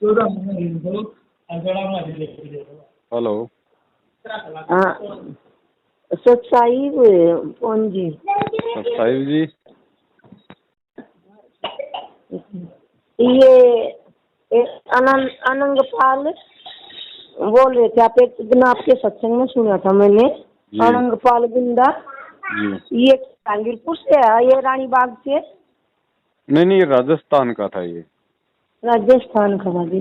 Hello. हाँ, सच्चाई कौन जी? साहिब जी, ये अनंगपाल बोल रहे थे। आप एक दिन आपके सत्संग में सुना था मैंने, अनंगपाल बिंदा जी। ये जहांगीरपुर से है, ये रानी बाग से? नहीं, राजस्थान का था ये। राजस्थान का भाभी।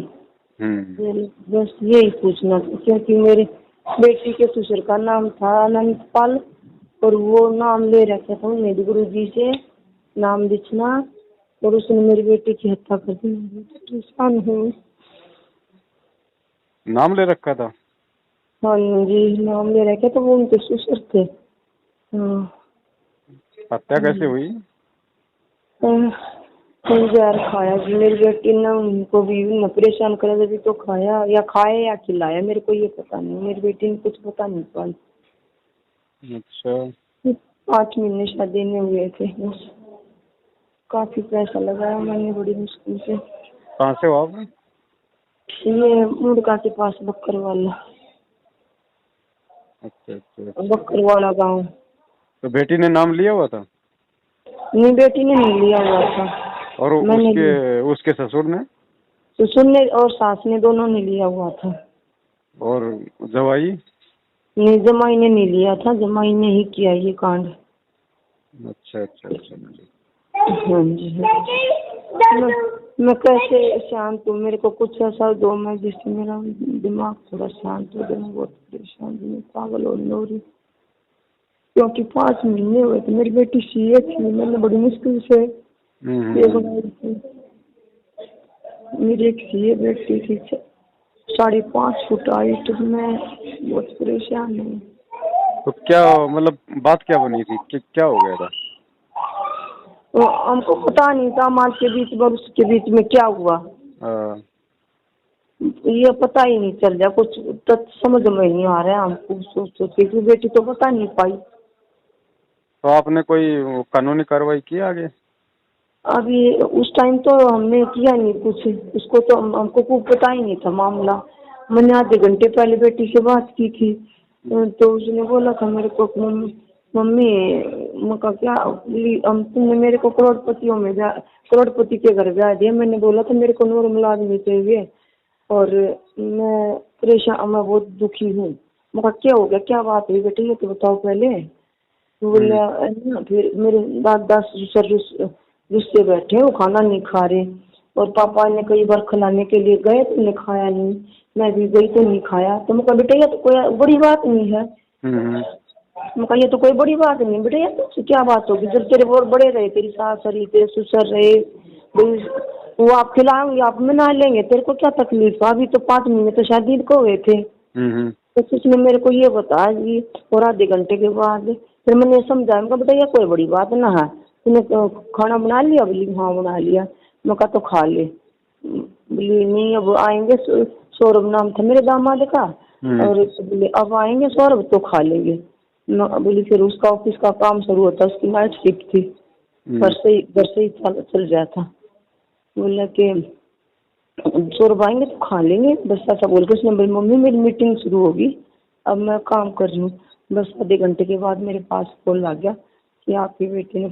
बस यही पूछना था, क्योंकि मेरे बेटी के ससुर का नाम था अनंतपाल, और वो नाम ले रखा था मेरे गुरु जी से, नाम लिखना, और उसने मेरी बेटी की हत्या कर दी। परेशान हूँ। नाम ले रखा था? हाँ जी, नाम ले रखा था, वो उनके ससुर थे। हाँ। हत्या कैसे हुई? जहर खाया जी मेरी बेटी ने, उनको भी न परेशान करा, जब तो खाया या खिलाया, मेरे को ये पता नहीं। मेरी बेटी ने कुछ पता नहीं पाल। अच्छा। 5 महीने शादी में हुए थे बस। काफी पैसा लगाया मैंने बड़ी मुश्किल से। कहाँ से हो आप? ये मुर्गा के पास बक्कर वाला। अच्छा। बक्कर वाला गाँव। तो बेटी ने नाम लिया हुआ था? नहीं, बेटी ने नहीं लिया हुआ था। और उसके ससुर ने? ससुर ने और सास ने, दोनों ने लिया हुआ था। और जवाई? नहीं, जमाई ने नहीं लिया था, जमाई ने ही किया ये कांड। अच्छा। हाँ जी। मैं कैसे शांत हूँ? मेरे को कुछ ऐसा दो मैं जिससे मेरा दिमाग थोड़ा शांत हो जाए। मैं बहुत परेशान हूँ, मैं पागल हो रही, क्योंकि 5 महीने हुए थे। मेरी बेटी सीए थी, मैंने बड़ी मुश्किल से ये बनाई थी। मेरी एक सीए बेटी थी, 5.5 फुट हाइट। मैं बहुत परेशान हूँ। तो क्या मतलब बात क्या बनी थी कि क्या हो गया था? तो हमको पता नहीं था हमारे के बीच में और उसके बीच में क्या हुआ, ये पता ही नहीं चल रहा। कुछ तो समझ में नहीं आ रहा है हमको। सोच के बेटी तो बता नहीं पाई। तो आपने कोई कानूनी कार्रवाई की आगे? अभी उस टाइम तो हमने किया नहीं कुछ, उसको तो हमको कुछ पता ही नहीं था मामला। मैंने आधे घंटे पहले बेटी से बात की थी, तो उसने बोला था मेरे को, मम्मी मका क्या हम तुमने मेरे को करोड़पति के घर ब्याह दिया। मैंने बोला था मेरे को नॉर्मल आदमी चाहिए, और मैं परेशान, मैं बहुत दुखी हूँ। मका क्या हो गया, क्या बात हुई बेटे, ये तो बताओ पहले। बोला फिर मेरे दादा ससुर गुस्से बैठे, वो खाना नहीं खा रहे, और पापा ने कई बार खिलाने के लिए गए तो उन्हें खाया नहीं, मैं भी गई तो नहीं खाया। तो मैं कहा बेटा ये तो कोई बड़ी बात नहीं है। मैं कहा ये तो कोई बड़ी बात नहीं बेटा, ये तो क्या बात होगी, जब तेरे और बड़े रहे, तेरी सास रही, तेरे ससुर रहे, वो आप खिलाएंगे, आप मना लेंगे, तेरे को क्या तकलीफ है? अभी तो 5 महीने तो शादी को हुए थे। तो उसने मेरे को ये बताया जी, और आधे घंटे के बाद फिर मैंने समझाया, मैं बेटा ये कोई बड़ी बात ना है, तूने खाना बना लिया? बोली हाँ बना लिया। मैं कहा तो खा ले। बोली नहीं अब आएंगे, सौरभ नाम था मेरे दामाद का, और बोले अब आएंगे सौरभ तो खा लेंगे। बोली फिर उसका ऑफिस का काम शुरू होता, उसकी नाइट शिफ्ट थी, घर से ही चल रहा था। बोला कि सौरभ आएंगे तो खा लेंगे, बस ऐसा बोल के उसने बोली मम्मी मेरी मीटिंग शुरू होगी, अब मैं काम कर रही हूँ। बस आधे घंटे के बाद मेरे पास कॉल आ गया कि आपकी बेटी ने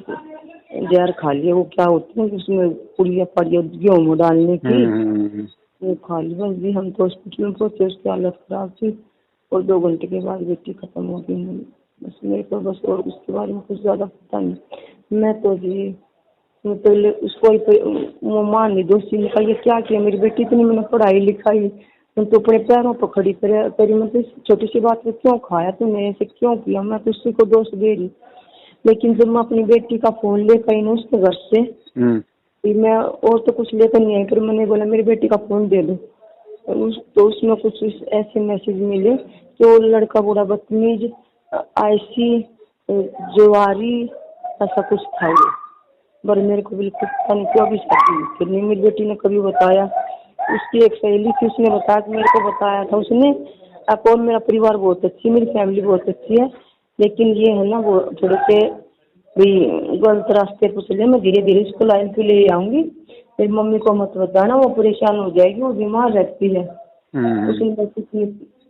जहर खा लिया। वो क्या होती है उसमें पुड़िया पड़ी गेहूँ डालने की, वो खा ली। बस भी हम तो हॉस्पिटल में पहुंचे, उसकी हालत खराब थी, और 2 घंटे के बाद बेटी खत्म हो गई। बस मेरे को बस और उसके बारे में कुछ ज़्यादा पता नहीं। मैं तो जी पहले उसको वो मान ली दोषी ने कहा ये क्या किया, मेरी बेटी इतनी मैंने पढ़ाई लिखाई, तुम तो अपने पैरों पर खड़ी करी, मतलब छोटी सी बात में क्यों खाया तूने, ऐसे क्यों किया? मैं तो उसी को दोष दे रही। लेकिन जब मैं अपनी बेटी का फोन लेकर आई ना उसके घर से, मैं और तो कुछ लेकर नहीं आई, फिर मैंने बोला मेरी बेटी का फोन दे दो, तो उसमें कुछ ऐसे मैसेज मिले कि वो लड़का बूढ़ा बदतमीज आईसी जुआरी ऐसा कुछ था। पर मेरे को बिल्कुल पता नहीं क्यों भी फिर नहीं, मेरी बेटी ने कभी बताया। उसकी एक सहेली थी, उसने बताया कि मेरे को बताया था उसने। अब और मेरा परिवार बहुत अच्छी है, मेरी फैमिली बहुत अच्छी है, लेकिन ये है ना वो थोड़े से भी गलत रास्ते पर चले। मैं धीरे धीरे इसको लाइन पे ले आऊंगी, फिर मम्मी को मत बताना, वो परेशान हो जाएगी, वो बीमार रहती है। उसने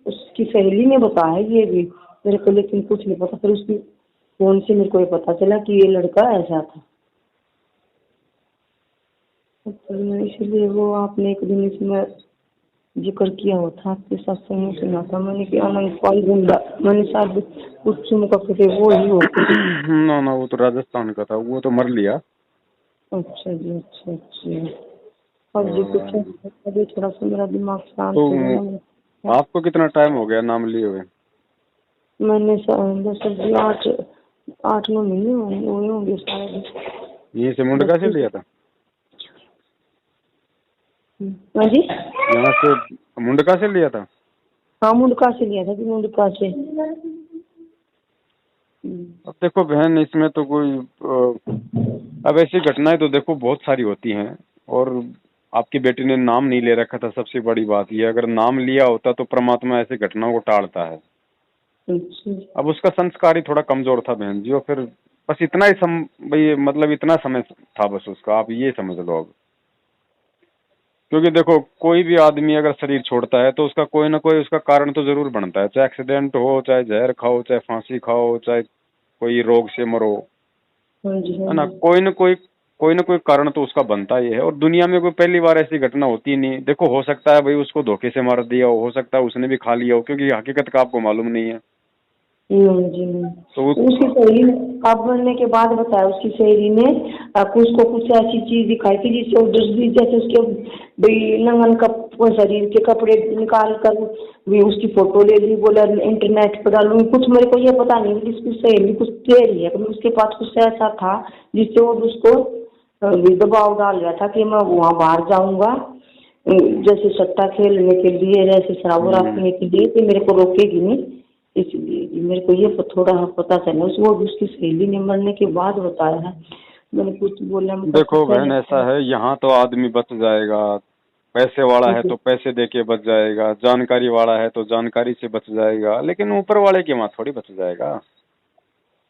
उसकी सहेली ने बताया ये भी मेरे को, लेकिन कुछ नहीं पता। फिर उसकी फोन से मेरे को ये पता चला कि ये लड़का ऐसा था। तो इसलिए वो आपने एक दिन इसमें जिक्र किया हो था, आपके सत्संग में सुना था मैंने कि अनंत पाल गुंडा, मैंने शायद कुछ सुन का फिर वो ही हो। ना ना, वो तो राजस्थान का था, वो तो मर लिया। अच्छा जी, अच्छा अच्छा। अब जी कुछ अभी थोड़ा सा मेरा दिमाग शांत तो हो गया। आपको कितना टाइम हो गया नाम लिए हुए? मैंने सर जी 8-9 महीने हुए होंगे शायद। यहीं से मुंडका से लिया था? हाँ जी, यहाँ से मुंडका से लिया था? हाँ मुंडका से लिया था जी, मुंडका से। अब देखो बहन, इसमें तो कोई अब ऐसी घटनाएं तो देखो बहुत सारी होती हैं, और आपकी बेटी ने नाम नहीं ले रखा था, सबसे बड़ी बात ये। अगर नाम लिया होता तो परमात्मा ऐसी घटनाओं को टालता है। अब उसका संस्कार ही थोड़ा कमजोर था बहन जी, और फिर बस इतना ही भाई मतलब इतना समय था बस उसका, आप ये समझ लो अब। क्योंकि देखो कोई भी आदमी अगर शरीर छोड़ता है तो उसका कोई ना कोई उसका कारण तो जरूर बनता है, चाहे एक्सीडेंट हो, चाहे जहर खाओ, चाहे फांसी खाओ, चाहे कोई रोग से मरो, है ना। कोई ना कोई कारण तो उसका बनता ही है। और दुनिया में कोई पहली बार ऐसी घटना होती नहीं। देखो हो सकता है भाई उसको धोखे से मार दिया हो सकता है उसने भी खा लिया हो, क्योंकि हकीकत का आपको मालूम नहीं है। जी। तो उसकी सहेली ने आप मरने के बाद बताया, उसकी सहेली ने उसको कुछ ऐसी चीज दिखाई थी जिससे वो भी, जैसे उसके नंगन का शरीर के कपड़े निकाल कर भी उसकी फोटो ले ली, बोला इंटरनेट पर डालूंगी। कुछ मेरे को ये पता नहीं, जिसकी सहेली कुछ दे रही है, उसके पास कुछ ऐसा था जिससे वो उसको दबाव डाल रहा था कि मैं वहाँ बाहर जाऊंगा, जैसे सट्टा खेलने के लिए, जैसे शराब पीने के लिए, तो मेरे को रोकेगी नहीं। इसलिए मेरे को ये थोड़ा पता चला, वो उसकी सहेली ने मरने के बाद बताया है। मैंने कुछ बोला, देखो बहन ऐसा है, यहाँ तो आदमी बच जाएगा, पैसे वाला है तो पैसे दे के बच जाएगा, जानकारी वाला है तो जानकारी से बच जाएगा, लेकिन ऊपर वाले के वहाँ थोड़ी बच जाएगा।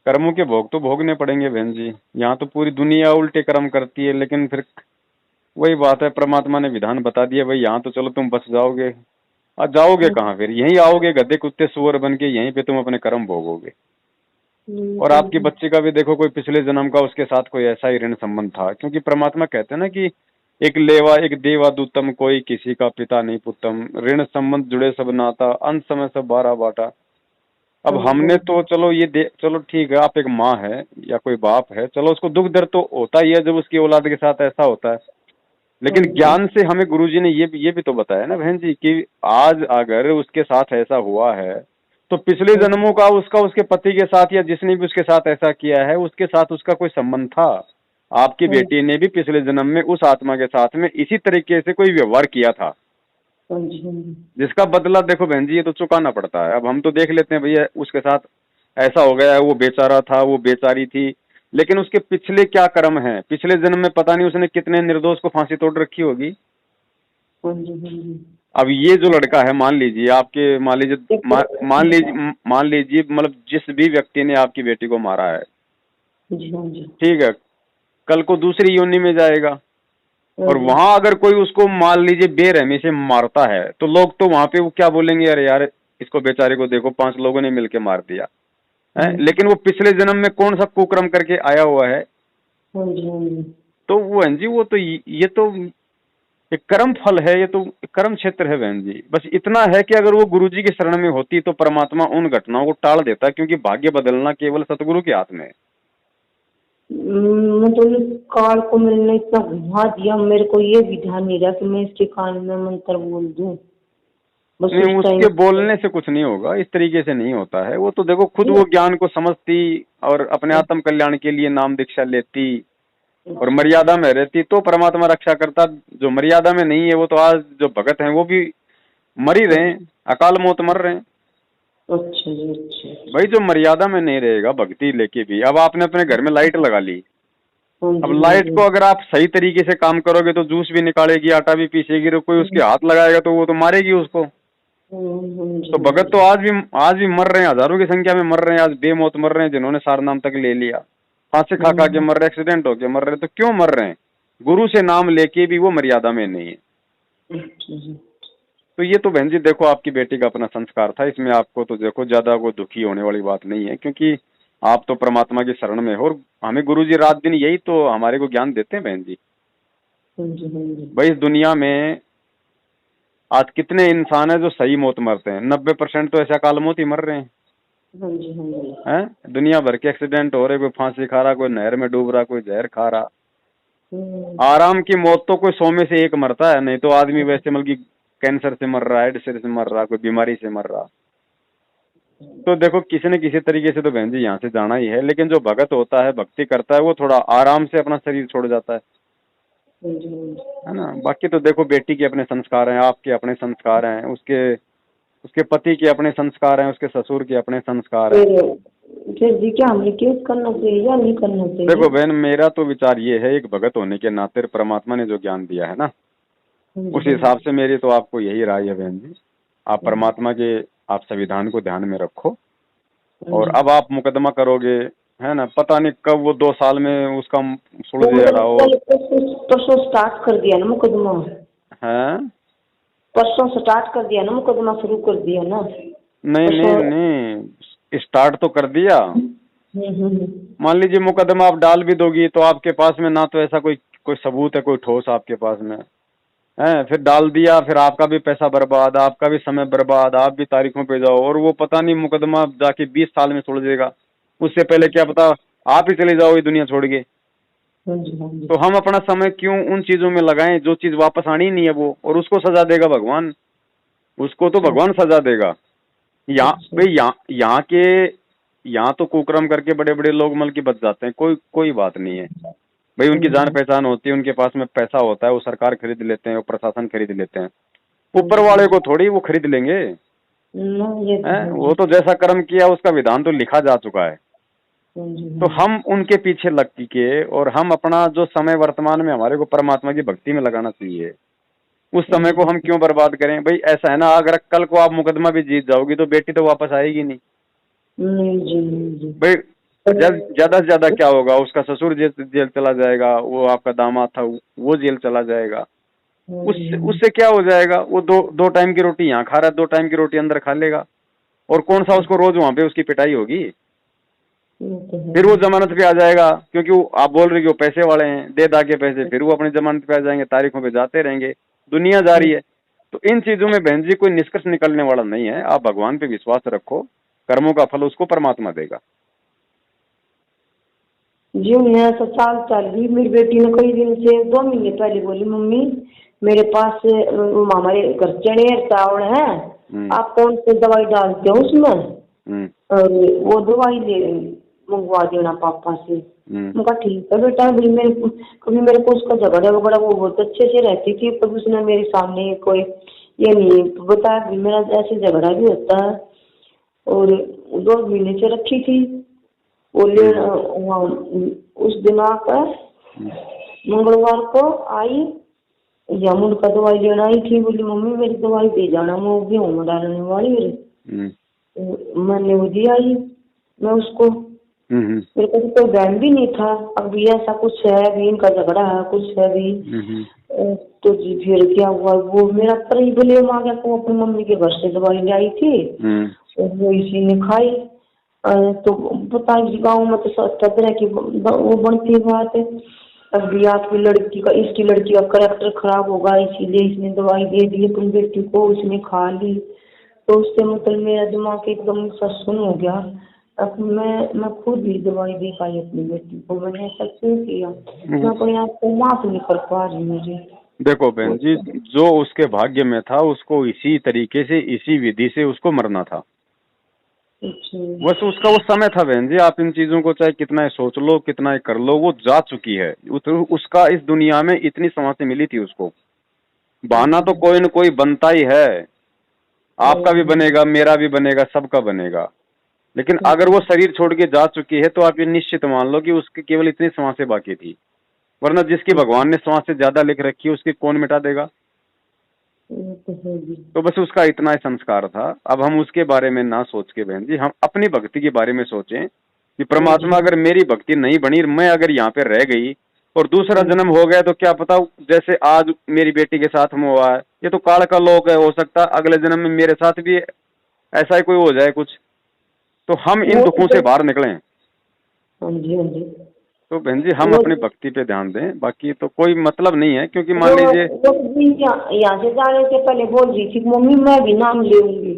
कर्मों के भोग तो भोगने पड़ेंगे बहन जी। यहाँ तो पूरी दुनिया उल्टे कर्म करती है, लेकिन फिर वही बात है, परमात्मा ने विधान बता दिया भाई यहाँ तो चलो तुम बच जाओगे। आज जाओगे कहाँ? फिर यहीं आओगे गधे कुत्ते सुअर बन के, यहीं पे तुम अपने कर्म भोगोगे। और आपके बच्चे का भी देखो कोई पिछले जन्म का उसके साथ कोई ऐसा ही ऋण संबंध था, क्योंकि परमात्मा कहते हैं ना कि एक लेवा एक देवा दूतम, कोई किसी का पिता नहीं पुतम, ऋण संबंध जुड़े सब नाता, अंत समय सब बारह बाटा। अब हमने तो चलो चलो ठीक है, आप एक माँ है या कोई बाप है, चलो उसको दुख दर्द तो होता ही है जब उसकी औलाद के साथ ऐसा होता है। लेकिन ज्ञान से हमें गुरुजी ने ये भी तो बताया ना बहन जी कि आज अगर उसके साथ ऐसा हुआ है तो पिछले जन्मों का उसका उसके पति के साथ या जिसने भी उसके साथ ऐसा किया है उसके साथ उसका कोई संबंध था। आपकी बेटी ने भी पिछले जन्म में उस आत्मा के साथ में इसी तरीके से कोई व्यवहार किया था, जिसका बदला देखो बहन जी ये तो चुकाना पड़ता है। अब हम तो देख लेते हैं भैया उसके साथ ऐसा हो गया है, वो बेचारा था, वो बेचारी थी, लेकिन उसके पिछले क्या कर्म हैं, पिछले जन्म में पता नहीं उसने कितने निर्दोष को फांसी तोड़ रखी होगी। अब ये जो लड़का है, मान लीजिए आपके मान लीजिए मतलब जिस भी व्यक्ति ने आपकी बेटी को मारा है, ठीक है, कल को दूसरी योनि में जाएगा और वहां अगर कोई उसको मान लीजिए बेरहमी से मारता है तो लोग तो वहां पे वो क्या बोलेंगे, अरे यार इसको बेचारे को देखो 5 लोगों ने मिलके मार दिया है। लेकिन वो पिछले जन्म में कौन सा कुकर्म करके आया हुआ है। तो वो बहन जी वो तो ये तो एक कर्म फल है, ये तो कर्म क्षेत्र है बहन जी। बस इतना है कि अगर वो गुरुजी के शरण में होती तो परमात्मा उन घटनाओं को टाल देता, क्योंकि भाग्य बदलना केवल सतगुरु के हाथ में है। मतलब काल को मैंने इतना घुमा दिया, मेरे को ये भी ध्यान नहीं रहा कि मैं इसके कान में मंत्र बोल दूं। नहीं, उसके बोलने से कुछ नहीं होगा, इस तरीके से नहीं होता है। वो तो देखो खुद वो ज्ञान को समझती और अपने आत्म कल्याण के लिए नाम दीक्षा लेती और मर्यादा में रहती तो परमात्मा रक्षा करता। जो मर्यादा में नहीं है वो तो आज जो भगत हैं वो भी मर ही रहे हैं, अकाल मौत मर रहे हैं। अच्छा जी, अच्छा। भाई जो मर्यादा में नहीं रहेगा भक्ति लेके भी, अब आपने अपने घर में लाइट लगा ली, अब लाइट को अगर आप सही तरीके से काम करोगे तो जूस भी निकालेगी, आटा भी पीसेगी, तो कोई उसके हाथ लगाएगा तो वो तो मारेगी उसको। तो भगत तो आज भी मर रहे हैं, हजारों की संख्या में मर रहे हैं, आज बेमौत मर रहे हैं, जिन्होंने सार नाम तक ले लिया, फांसी खा के मर रहे, एक्सीडेंट होके मर रहे। तो क्यों मर रहे हैं? गुरु से नाम लेके भी वो मर्यादा में नहीं है। अच्छा जी। तो ये तो बहन जी देखो आपकी बेटी का अपना संस्कार था, इसमें आपको तो देखो ज्यादा वो दुखी होने वाली बात नहीं है, क्योंकि आप तो परमात्मा की शरण में हो और हमें गुरु जी रात दिन यही तो हमारे को ज्ञान देते हैं बहन जी। हाँ जी, हाँ जी। भाई इस दुनिया में आज कितने इंसान है जो सही मौत मरते हैं, 90% तो ऐसा काल मौत ही मर रहे हैं। हाँ जी, हाँ जी। दुनिया भर के एक्सीडेंट हो रहे, कोई फांसी खा रहा, कोई नहर में डूब रहा, कोई जहर खा रहा। हम्म। आराम की मौत तो कोई 100 में से एक मरता है, नहीं तो आदमी वैसे मतलब कि कैंसर से मर रहा है, एड्स से मर रहा, कोई बीमारी से मर रहा। तो देखो किसी न किसी तरीके से तो बहन जी यहाँ से जाना ही है, लेकिन जो भगत होता है, भक्ति करता है, वो थोड़ा आराम से अपना शरीर छोड़ जाता हाँ जी, हाँ जी। है ना। बाकी तो देखो बेटी के अपने संस्कार हैं, आपके अपने संस्कार हैं, उसके उसके पति के अपने संस्कार हैं, उसके ससुर के अपने संस्कार हैं। फिर जी क्या हमें केस करना चाहिए या नहीं करना चाहिए? देखो बहन मेरा तो विचार ये है, एक भगत होने के नाते परमात्मा ने जो ज्ञान दिया है ना, हाँ जी, उस हिसाब से मेरी तो आपको यही राय है बहन जी, आप परमात्मा के आप संविधान को ध्यान में रखो। हाँ और जी। अब आप मुकदमा करोगे, है ना, पता नहीं कब वो 2 साल में उसका वो सुलझ मतलब रहा हो। कल परसों स्टार्ट कर दिया ना मुकदमा? है परसों स्टार्ट कर दिया ना मुकदमा, शुरू कर दिया ना? नहीं नहीं परसों। नहीं, स्टार्ट तो कर दिया। हम्म। मान लीजिए मुकदमा आप डाल भी दोगी तो आपके पास में ना तो ऐसा कोई कोई सबूत है, कोई ठोस आपके पास में है, फिर डाल दिया, फिर आपका भी पैसा बर्बाद, आपका भी समय बर्बाद, आप भी तारीखों पे जाओ, और वो पता नहीं मुकदमा जाके 20 साल में सुलझेगा, उससे पहले क्या पता आप ही चले जाओ ये दुनिया छोड़ के। हाँ जी, हाँ जी। तो हम अपना समय क्यों उन चीजों में लगाएं जो चीज वापस आनी ही नहीं है वो, और उसको सजा देगा भगवान, उसको तो भगवान सजा देगा। यहाँ अच्छा। भाई यहाँ के यहाँ तो कुकर्म करके बड़े बड़े लोग मल की बच जाते हैं, कोई कोई बात नहीं है भाई, हाँ उनकी जी, जान पहचान होती है, उनके पास में पैसा होता है, वो सरकार खरीद लेते हैं, वो प्रशासन खरीद लेते हैं, हाँ ऊपर जी, हाँ वाले जी। को थोड़ी वो खरीद लेंगे। ना ये तो हैं है वो जी। तो जैसा कर्म किया उसका विधान तो लिखा जा चुका है। हाँ जी, तो हाँ जी। हम उनके पीछे लग के और हम अपना जो समय वर्तमान में हमारे को परमात्मा की भक्ति में लगाना चाहिए, उस हाँ समय जी, को हम क्यों बर्बाद करें भाई। ऐसा है ना, अगर कल को आप मुकदमा भी जीत जाओगी तो बेटी तो वापस आएगी नहीं नहीं जी, नहीं जी। भाई। तो- ज्यादा से ज्यादा क्या होगा, उसका ससुर जेल जेल चला जाएगा, वो आपका दामाद था वो जेल चला जाएगा, हाँ जी, उससे हाँ जी। उससे क्या हो जाएगा, वो दो टाइम की रोटी यहाँ खा रहा है, 2 टाइम की रोटी अंदर खा लेगा, और कौन सा उसको रोज वहां पे उसकी पिटाई होगी। ये तो है फिर वो जी। जमानत पे आ जाएगा, क्योंकि वो आप बोल रहे हो कि वो पैसे वाले हैं, दे दा के पैसे, फिर वो अपनी जमानत पे आ जाएंगे, तारीखों पे जाते रहेंगे, दुनिया जा रही है। तो इन चीजों में बहन जी कोई निष्कर्ष निकलने वाला नहीं है, आप भगवान पे विश्वास रखो, कर्मों का फल उसको परमात्मा देगा। जी मैं तो चाल चल रही, मेरी बेटी ने कई दिन से 2 महीने पहले बोली, मम्मी मेरे पास हमारे घर चने चावल है, आप कौन सी दवाई डालते हो उसमें, और वो दवाई ले मंगवा देना पापा से। मैं कहा ठीक है बेटा। कभी मेरे को उसका झगड़ा वगड़ा वो बहुत अच्छे से रहती थी, पर उसने मेरे सामने कोई ये नहीं बताया कि मेरा ऐसे झगड़ा भी होता है। और 2 महीने से रखी थी वो उस दिन आकर मंगलवार को आई, जामुन का दवाई लेना आई थी, बोली मम्मी मेरी दवाई दे जाना, मैं गेहूं में डालने वाली मेरे। मैंने वो दी आई मैं उसको, मेरे को कोई बहन भी नहीं था। अब भी ऐसा कुछ है भी, इनका झगड़ा है कुछ है भी। तो जी फिर क्या हुआ, वो मेरा पर ही ब्लेम आ गया, वो अपनी मम्मी के घर से दवाई ले आई थी और वो इसी ने खाई। तो पता है गाँव में तो तरह की वो बनती बात है। अब भी आपकी लड़की का, इसकी लड़की का करेक्टर खराब होगा इसीलिए इसने दवाई दे दी अपनी बेटी को, उसने खा ली। तो उससे मतलब मेरा दिमाग एकदम सुन्न हो गया। अब मैं खुद ही दवाई दे पाई अपनी बेटी को, मैंने ऐसा क्यों किया, मैं अपने आप को माफ नहीं कर पा रही मुझे। देखो बहन जी, जो उसके भाग्य में था उसको इसी तरीके से इसी विधि से उसको मरना था, बस उसका वो समय था बहन जी। आप इन चीजों को चाहे कितना ही सोच लो कितना ही कर लो, वो जा चुकी है, उसका इस दुनिया में इतनी समाधि मिली थी उसको। बहाना तो कोई न कोई बनता ही है, आपका भी बनेगा, मेरा भी बनेगा, सबका बनेगा। लेकिन अगर वो शरीर छोड़ के जा चुकी है तो आप ये निश्चित मान लो कि उसकी केवल इतनी सांसें बाकी थी, वरना जिसकी भगवान ने सांसें ज्यादा लिख रखी है उसकी कौन मिटा देगा। तो बस उसका इतना ही संस्कार था। अब हम उसके बारे में ना सोच के बहन जी हम अपनी भक्ति के बारे में सोचें कि परमात्मा अगर मेरी भक्ति नहीं बनी, मैं अगर यहाँ पे रह गई और दूसरा जन्म हो गया तो क्या पता, जैसे आज मेरी बेटी के साथ में हुआ है, ये तो काल का लोक है, हो सकता अगले जन्म में मेरे साथ भी ऐसा ही कोई हो जाए कुछ। तो हम इन वो दुखों से बाहर निकलें। हाँ जी, हाँ जी। तो बहन जी हम वो अपनी भक्ति पे ध्यान दें, बाकी तो कोई मतलब नहीं है, क्योंकि वो मान लीजिए। वो भी यहाँ से जाने से पहले बोल रही थी मम्मी मैं भी नाम लेंगी,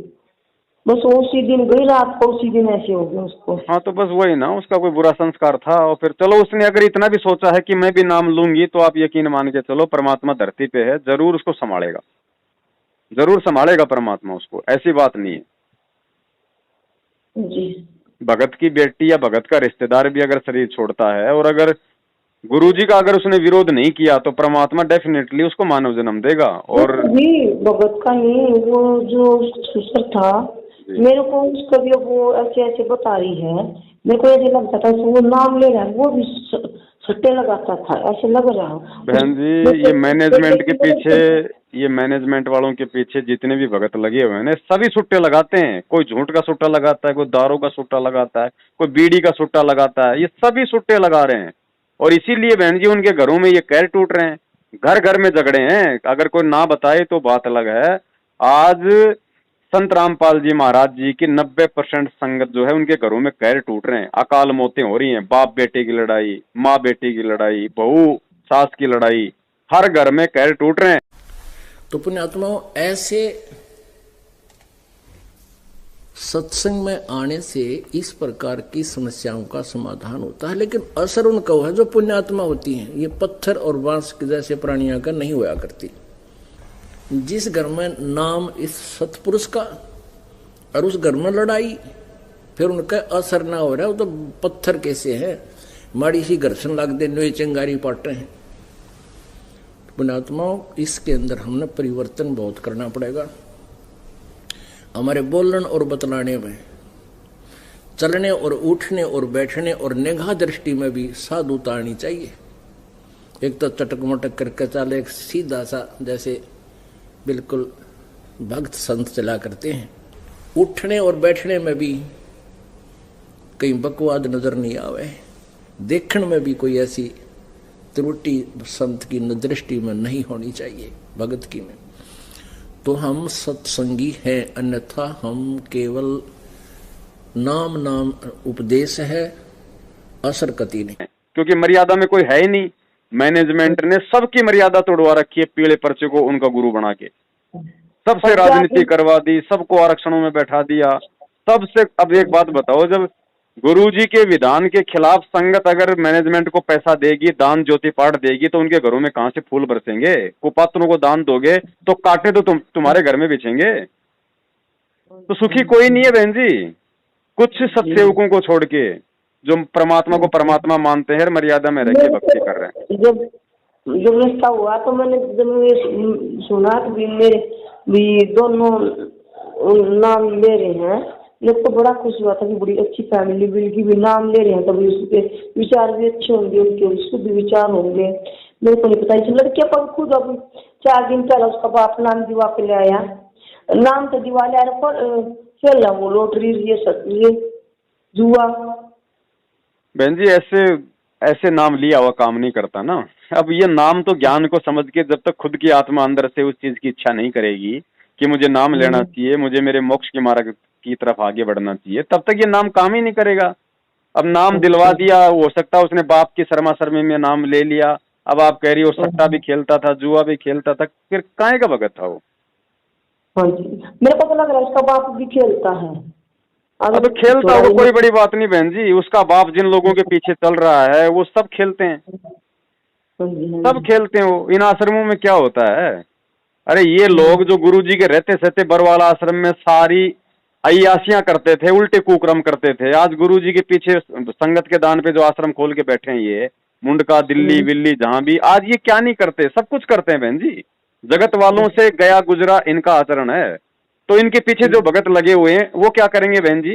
बस वो उसी दिन गई रात को, उसी दिन ऐसे हो गया उसको। हाँ तो बस वही ना, उसका कोई बुरा संस्कार था, और फिर चलो उसने अगर इतना भी सोचा है कि मैं भी नाम लूंगी, तो आप यकीन मान के चलो परमात्मा धरती पे है, जरूर उसको संभालेगा, जरूर संभालेगा परमात्मा उसको, ऐसी बात नहीं है। जी भगत की बेटी या भगत का रिश्तेदार भी अगर शरीर छोड़ता है, और अगर गुरुजी का अगर उसने विरोध नहीं किया, तो परमात्मा डेफिनेटली उसको मानव जन्म देगा। और जी भगत का नहीं, वो जो ससुर था, मेरे को उसका भी वो ऐसे ऐसे बता रही है, मेरे को ऐसे लगता था वो नाम ले रहा है, वो भी सट्टे लगाता था, ऐसे लग रहा। बहन जी ये मैनेजमेंट के पीछे, ये मैनेजमेंट वालों के पीछे जितने भी भगत लगे हुए हैं ना, सभी सुट्टे लगाते हैं। कोई झूठ का सुट्टा लगाता है, कोई दारू का सुट्टा लगाता है, कोई बीड़ी का सुट्टा लगाता है, ये सभी सुट्टे लगा रहे हैं। और इसीलिए बहन जी उनके घरों में ये कहर टूट रहे हैं, घर घर में झगड़े हैं। अगर कोई ना बताए तो बात अलग है। आज संत रामपाल जी महाराज जी की 90% संगत जो है, उनके घरों में कहर टूट रहे हैं, अकाल मौतें हो रही हैं, बाप बेटे की लड़ाई, माँ बेटी की लड़ाई, बहू सास की लड़ाई, हर घर में कहर टूट रहे हैं। तो पुण्यात्माओं, ऐसे सत्संग में आने से इस प्रकार की समस्याओं का समाधान होता है, लेकिन असर उनका है जो पुण्यात्मा होती हैं। ये पत्थर और बांस के जैसे प्राणियों का नहीं हुआ करती। जिस घर में नाम इस सतपुरुष का और उस घर में लड़ाई, फिर उनका असर ना हो रहा है, वो तो पत्थर कैसे है, माड़ी सी घर्षण लग दे नोए चंगारी पाटे हैं। पुण्यात्माओं, इसके अंदर हमने परिवर्तन बहुत करना पड़ेगा। हमारे बोलने और बतलाने में, चलने और उठने और बैठने और निगाह दृष्टि में भी साधुता आनी चाहिए। एक तो चटक मटक करके चले, एक सीधा सा जैसे बिल्कुल भक्त संत चला करते हैं। उठने और बैठने में भी कहीं बकवाद नजर नहीं आवे, देखने में भी कोई ऐसी त्रुटि संत की दृष्टि में नहीं होनी चाहिए, भगत की में। तो हम सत्संगी हैं, अन्यथा हम केवल नाम नाम उपदेश है, असर कति नहीं। क्योंकि मर्यादा में कोई है ही नहीं। मैनेजमेंट ने सबकी मर्यादा तोड़वा रखी है, पीले पर्चे को उनका गुरु बना के सबसे राजनीति करवा दी, सबको आरक्षणों में बैठा दिया, सबसे। अब एक बात बताओ, जब गुरुजी के विधान के खिलाफ संगत अगर मैनेजमेंट को पैसा देगी, दान ज्योति पाठ देगी, तो उनके घरों में कहां से फूल बरसेंगे? कुपात्रों को दान दोगे तो कांटे तो तुम्हारे घर में बिछेंगे। तो सुखी कोई नहीं है बहन जी, कुछ सत्सेवकों को छोड़ के, जो परमात्मा को परमात्मा मानते हैं, मर्यादा में रह के भक्ति कर रहे हैं। जब रिश्ता हुआ तो मैंने जब ये सुना कि मेरे भी दोनों नाम ले रहे हैं, मेरे को बड़ा खुश हुआ था कि बड़ी अच्छी फैमिली बिल्कुल भी नाम ले रहे हैं, तभी उसके विचार भी अच्छे होंगे, उनके उसके भी विचार होंगे। मेरे को नहीं पता। इस लड़के पर खुद अब 4 दिन पहले उसका बाप नाम दिवा के ले आया, नाम तो दिवा ले आया पर खेला वो लॉटरी, ये जुआ। बहन जी ऐसे नाम लिया हुआ काम नहीं करता ना। अब ये नाम तो ज्ञान को समझ के, जब तक खुद की आत्मा अंदर से उस चीज की इच्छा नहीं करेगी कि मुझे नाम लेना चाहिए, मुझे मेरे मोक्ष के मार्ग की तरफ आगे बढ़ना चाहिए, तब तक ये नाम काम ही नहीं करेगा। अब नाम दिलवा दिया, हो सकता है उसने बाप की शर्मा शर्मी में नाम ले लिया। अब आप कह रही हो सट्टा भी खेलता था, जुआ भी खेलता था, फिर काहे का भगत था वो? हाँ जी, मेरे को तो लग रहा है उसका बाप भी खेलता है। अब खेलता हो कोई बड़ी बात नहीं बहन जी, उसका बाप जिन लोगों के पीछे चल रहा है वो सब खेलते हैं, सब खेलते हैं। वो इन आश्रमों में क्या होता है? अरे ये लोग जो गुरुजी के रहते सहते बरवाला आश्रम में सारी अय्यासियां करते थे, उल्टे कुक्रम करते थे, आज गुरुजी के पीछे संगत के दान पे जो आश्रम खोल के बैठे हैं, ये मुंडका दिल्ली विल्ली जहां भी, आज ये क्या नहीं करते? सब कुछ करते हैं बहन जी। जगत वालों से गया गुजरा इनका आचरण है। तो इनके पीछे जो भगत लगे हुए हैं वो क्या करेंगे बहन जी?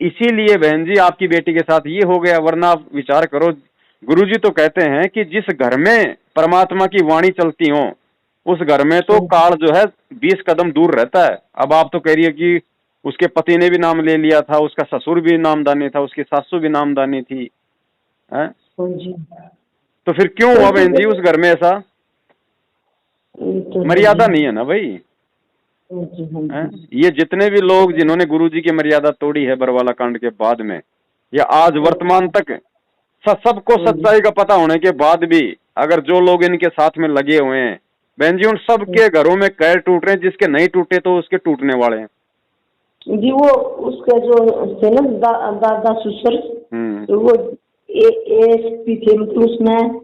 इसीलिए बहन जी आपकी बेटी के साथ ये हो गया। वरना आप विचार करो, गुरुजी तो कहते हैं कि जिस घर में परमात्मा की वाणी चलती हो, उस घर में तो काल जो है 20 कदम दूर रहता है। अब आप तो कह रही है कि उसके पति ने भी नाम ले लिया था, उसका ससुर भी नामदानी था, उसकी सासू भी नामदानी थी, हैं? हाँ जी। तो फिर क्यों हुआ बहन जी उस घर में ऐसा? ये तो है मर्यादा जी। नहीं है ना भाई। हाँ जी, हाँ हैं? जी। ये जितने भी लोग जिन्होंने गुरुजी की मर्यादा तोड़ी है बरवाला कांड के बाद में, या आज वर्तमान तक, सबको हाँ जी। सच्चाई का पता होने के बाद भी अगर जो लोग इनके साथ में लगे हुए हैं, बहन जी उन सब के घरों में कैर टूट रहे हैं, जिसके नहीं टूटे तो उसके टूटने वाले हैं। जी वो उसका जो थे ना दादा ससुर, तो वो एएसपी थे, मतलब उसमें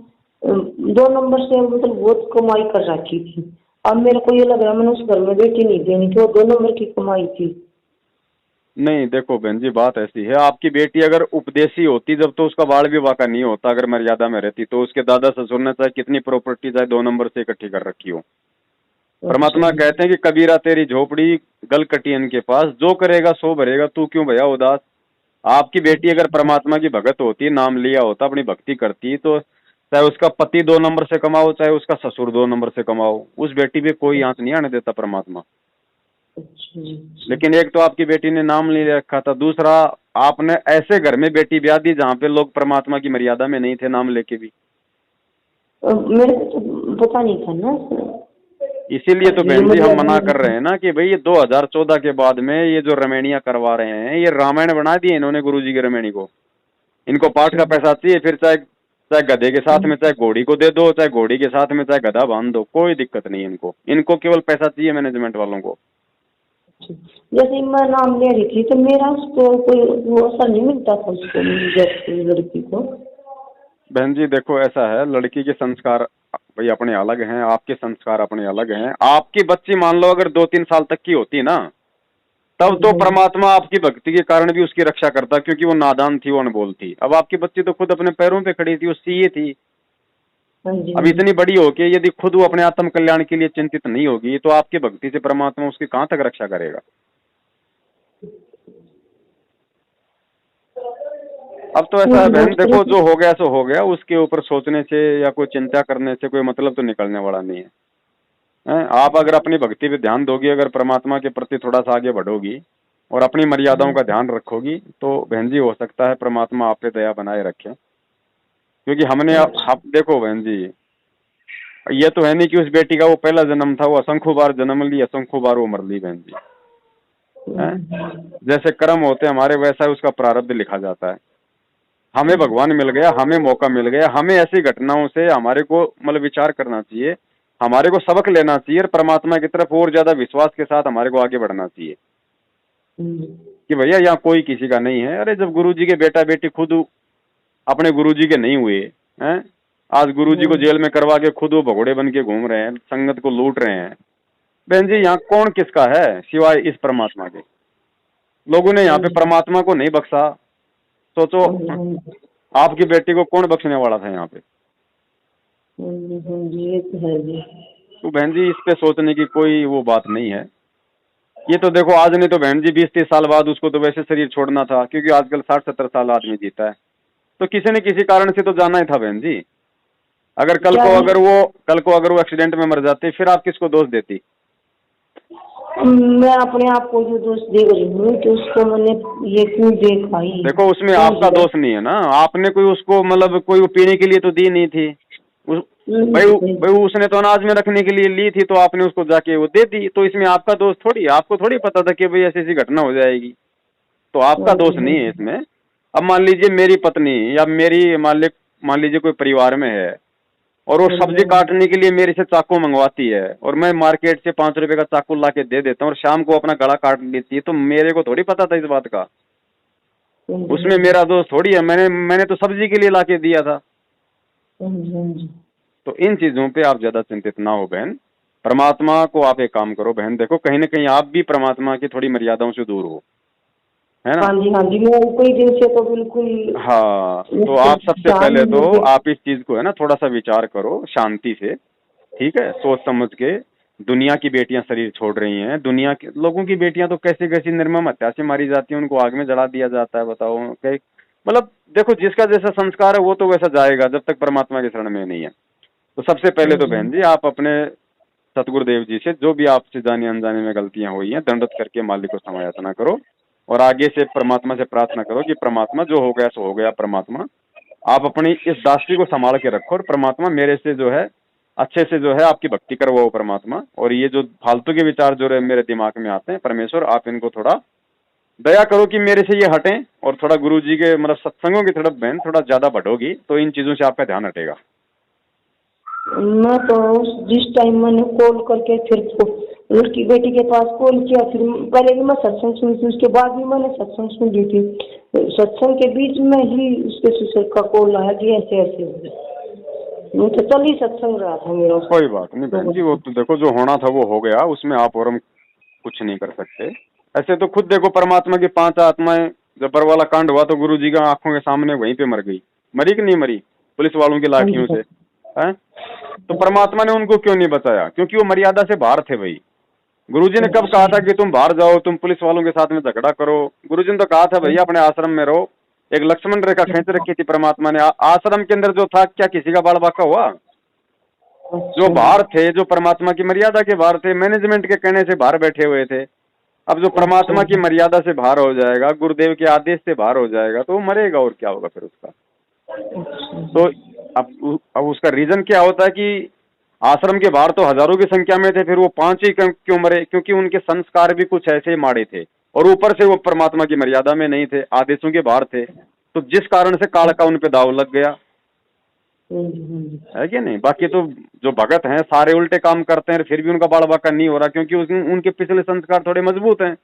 2 नंबर से मतलब बहुत कमाई कर रखी थी। अब मेरे को ये लग रहा है मैंने उस घर में बेटी नहीं देनी थी, वो 2 नंबर की कमाई थी। नहीं देखो बहन जी, बात ऐसी है, आपकी बेटी अगर उपदेशी होती जब तो उसका बाल विवाह का नहीं होता, अगर मर्यादा में रहती तो उसके दादा ससुर ने चाहे कितनी प्रॉपर्टी चाहे 2 नंबर से इकट्ठी कर रखी हो। अच्छा परमात्मा जी। कहते हैं कि कबीरा तेरी झोपड़ी गल कटियन के पास, जो करेगा सो भरेगा, तू क्यों भैया उदास। आपकी बेटी अगर परमात्मा की भगत होती, नाम लिया होता, अपनी भक्ति करती, तो चाहे उसका पति 2 नंबर से कमाओ चाहे उसका ससुर 2 नंबर से कमाओ, उस बेटी पे कोई आंच नहीं आने देता परमात्मा। अच्छा जी। अच्छा। लेकिन एक तो आपकी बेटी ने नाम ले रखा था, दूसरा आपने ऐसे घर में बेटी ब्याह दी जहाँ पे लोग परमात्मा की मर्यादा में नहीं थे नाम लेके भी। मेरे को तो पता नहीं था ना। इसीलिए तो ये बहन जी हम मर्यादा मना नहीं कर थी। रहे हैं ना कि भाई ये 2014 के बाद में ये जो रमैनियां करवा रहे हैं, ये रामायण बना दिए इन्होंने गुरुजी की रमैनी को। इनको पाठ अच्छा। का पैसा चाहिए, फिर चाहे चाहे गधे के साथ में चाहे घोड़ी को दे दो, चाहे घोड़ी के साथ में चाहे गधा बांध दो, कोई दिक्कत नहीं इनको, इनको केवल पैसा चाहिए मैनेजमेंट वालों को। जैसे मैं नाम ले रही थी तो मेरा उसको कोई वो असर नहीं मिलता था उसको, जैसे लड़की को। बहन जी देखो ऐसा है, लड़की के संस्कार भाई अपने अलग हैं, आपके संस्कार अपने अलग हैं। आपकी बच्ची मान लो अगर 2-3 साल तक की होती ना, तब तो परमात्मा आपकी भक्ति के कारण भी उसकी रक्षा करता, क्योंकि वो नादान थी, वो अनबोल थी। अब आपकी बच्ची तो खुद अपने पैरों पे खड़ी थी, वो सीए थी। हाँ जी, अब इतनी बड़ी हो के यदि खुद वो अपने आत्म कल्याण के लिए चिंतित नहीं होगी, तो आपकी भक्ति से परमात्मा उसकी कहाँ तक रक्षा करेगा। अब तो ऐसा है बहन, देखो जो हो गया सो हो गया, उसके ऊपर सोचने से या कोई चिंता करने से कोई मतलब तो निकलने वाला नहीं है। हैं? आप अगर अपनी भक्ति पे ध्यान दोगी, अगर परमात्मा के प्रति थोड़ा सा आगे बढ़ोगी और अपनी मर्यादाओं का ध्यान रखोगी, तो बहन जी हो सकता है परमात्मा आप पे दया बनाए रखे। क्योंकि हमने आप देखो बहन जी, ये तो है नहीं कि उस बेटी का वो पहला जन्म था, वो असंख्य बार जन्म ली, असंख्य बार वो मर ली बहन जी। हैं? जैसे कर्म होते हैं हमारे, वैसा ही उसका प्रारब्ध लिखा जाता है। हमें भगवान मिल गया, हमें मौका मिल गया, हमें ऐसी घटनाओं से हमारे को मतलब विचार करना चाहिए, हमारे को सबक लेना चाहिए और परमात्मा की तरफ और ज्यादा विश्वास के साथ हमारे को आगे बढ़ना चाहिए कि भैया यहाँ कोई किसी का नहीं है। अरे जब गुरुजी के बेटा बेटी खुद अपने गुरुजी के नहीं हुए हैं, आज गुरुजी को जेल में करवा के खुद वो भगोड़े बन के घूम रहे हैं, संगत को लूट रहे हैं, बहन जी यहाँ कौन किसका है सिवाय इस परमात्मा के। लोगों ने यहाँ पे परमात्मा को नहीं बख्शा, सोचो आपकी बेटी को कौन बख्शने वाला था यहाँ पे। ये तो है जी। तो बहन जी इस पे सोचने की कोई वो बात नहीं है। ये तो देखो आज नहीं तो बहन जी 20-30 साल बाद उसको तो वैसे शरीर छोड़ना था, क्योंकि आजकल 60-70 साल आदमी जीता है, तो किसी न किसी कारण से तो जाना ही था बहन जी। अगर कल को अगर वो एक्सीडेंट में मर जाते, फिर आप किसको दोष देती। मैं अपने आप को जो दोष दे रही हूँ कि उसको मैंने ये क्यों देखा ही। देखो उसमें आपका दोष नहीं है ना, आपने कोई उसको मतलब कोई पीने के लिए तो दी नहीं थी, भाई उसने तो अनाज में रखने के लिए ली थी, तो आपने उसको जाके वो दे दी, तो इसमें आपका दोष थोड़ी, आपको थोड़ी पता था कि भाई ऐसी ऐसी घटना हो जाएगी, तो आपका दोष नहीं है इसमें। अब मान लीजिए मेरी पत्नी या मेरी मान लीजिए कोई परिवार में है और वो सब्जी काटने के लिए मेरे से चाकू मंगवाती है और मैं मार्केट से 5 रुपए का चाकू ला के दे देता हूँ और शाम को अपना गला काट लेती है, तो मेरे को थोड़ी पता था इस बात का, उसमें मेरा दोष थोड़ी है, मैंने तो सब्जी के लिए ला के दिया था। तो इन चीजों पे आप ज्यादा चिंतित ना हो बहन, परमात्मा को आप एक काम करो बहन, देखो कहीं ना कहीं आप भी परमात्मा की थोड़ी मर्यादाओं से दूर हो, है ना। हाँ जी मैं कोई दिन से तो बिल्कुल। हाँ तो आप सबसे पहले तो आप इस चीज को है ना थोड़ा सा विचार करो शांति से, ठीक है, सोच समझ के। दुनिया की बेटियां शरीर छोड़ रही हैं, दुनिया के लोगों की बेटियां तो कैसी कैसी निर्मम हत्या से मारी जाती हैं, उनको आग में जला दिया जाता है, बताओ मतलब देखो जिसका जैसा संस्कार है वो तो वैसा जाएगा जब तक परमात्मा के शरण में नहीं है। तो सबसे पहले तो बहन जी आप अपने सतगुरुदेव जी से जो भी आपसे जाने अनजाने में गलतियां हुई हैं दंडवत करके मालिक को क्षमा याचना करो और आगे से परमात्मा से प्रार्थना करो कि परमात्मा जो हो गया सो हो गया, परमात्मा आप अपनी इस दासी को संभाल के रखो और परमात्मा मेरे से जो है अच्छे से जो है आपकी भक्ति करवाओ परमात्मा। और ये जो फालतू के विचार जो है मेरे दिमाग में आते हैं, परमेश्वर आप इनको थोड़ा दया करो कि मेरे से ये हटें, और थोड़ा गुरु जी के मतलब सत्संगों की तरफ बहन थोड़ा ज्यादा बढ़ोगी तो इन चीजों से आपका ध्यान हटेगा। मैं तो जिस टाइम मैंने कॉल करके फिर उसकी बेटी के पास कॉल किया, फिर पहले भी मैं सत्संग सुनी थी, उसके बाद भी मैंने सत्संग सुन ली थी। सत्संग के बीच में ही उसके ससुर का कॉल आया कि ऐसे ऐसे हो गया। मैं तो चल ही सत्संग रहा था मेरा। कोई बात नहीं बहन जी, वो तो देखो जो होना था वो हो गया, उसमें आप और हम कुछ नहीं कर सकते। ऐसे तो खुद देखो परमात्मा की 5 आत्माएं, जब बरवाला कांड हुआ तो गुरु जी का आंखों के सामने वहीं पे मर गई, मरी कि नहीं मरी पुलिस वालों की लाठियों से, हैं? तो परमात्मा ने उनको क्यों नहीं बचाया? क्योंकि वो मर्यादा से बाहर थे भाई। गुरुजी ने कब कहा था कि तुम बाहर जाओ, तुम पुलिस वालों के साथ में झगड़ा करो? गुरुजी ने तो कहा था भैया अपने आश्रम में रहो। एक लक्ष्मण रेखा खींच रखी थी परमात्मा ने। आश्रम के अंदर जो था, क्या किसी का बाल बाका हुआ? जो बाहर थे, जो परमात्मा की मर्यादा के बाहर थे, मैनेजमेंट के कहने से बाहर बैठे हुए थे। अब जो परमात्मा की मर्यादा से बाहर हो जाएगा, गुरुदेव के आदेश से बाहर हो जाएगा, तो वो मरेगा और क्या होगा फिर उसका। तो अब उसका रीजन क्या होता है कि आश्रम के बाहर तो हजारों की संख्या में थे, फिर वो 5 ही क्यों मरे? क्योंकि उनके संस्कार भी कुछ ऐसे ही माड़े थे, और ऊपर से वो परमात्मा की मर्यादा में नहीं थे, आदेशों के बाहर थे, तो जिस कारण से काल का उन पे दाव लग गया, है कि नहीं? बाकी तो जो भगत हैं सारे उल्टे काम करते हैं, फिर भी उनका बाल बाका नहीं हो रहा, क्योंकि उनके पिछले संस्कार थोड़े मजबूत हैं।